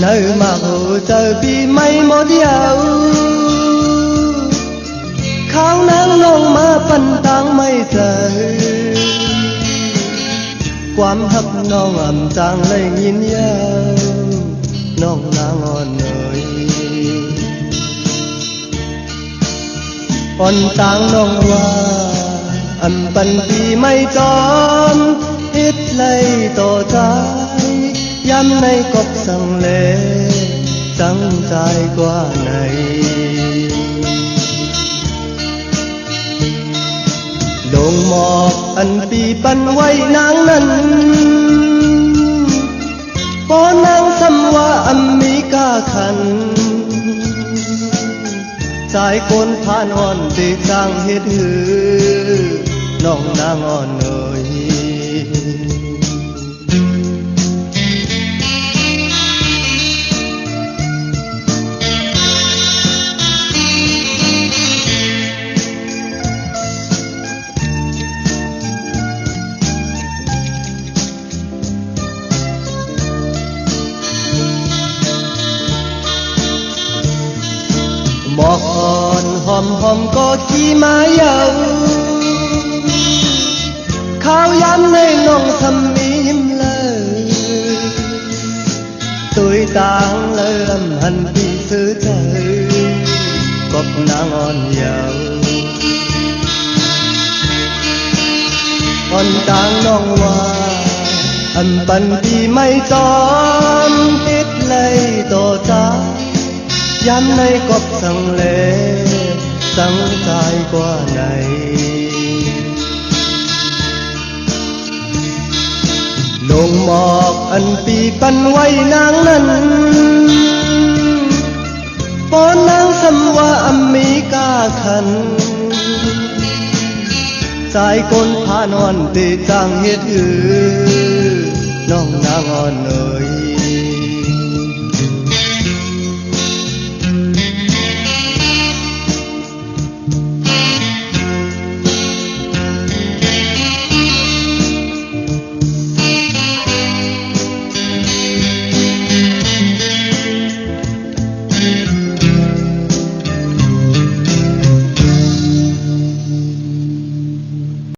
nơi mà hồ trời vì mây một dạo khao nắng nông mà phân tăng mây trờiความฮักน้องอ่ำจางเลยยินยาวน้องนางอ่อนเอ่ยอ่อนต่างน้องว่าอ่ำปันปีไม่จอมอิดเลยต่อใจย้ำในกบสังเลจังใจกว่าไหนลงหมอกอันปีปันไว้นางนั้นพอนางสำว่าอเมริกาคันสายคนผ่านอ่อนติจางเฮ็ดหือน้องนางอ่อนเอ่ยหมอกอ่อนหอมหอมก็ขี่มายาวข้าวย้ำในน้องทำมียิ้มเลยตุยต่างเริ่มหันพี่ซื้อใจกบนางอ่อนยาวอ่อนต่างน้องว่าอันปันพี่ไม่จอมติดเลยต่อใจย้ำในกบสังเลสังใจกว่าไหนลงหมอกอันปีปันไว้นางนั้นปอนนางสำว่าอเมริกาคันสายคนพานอนติจางเฮ็ดหือน้องนางอ่อนเอ่ย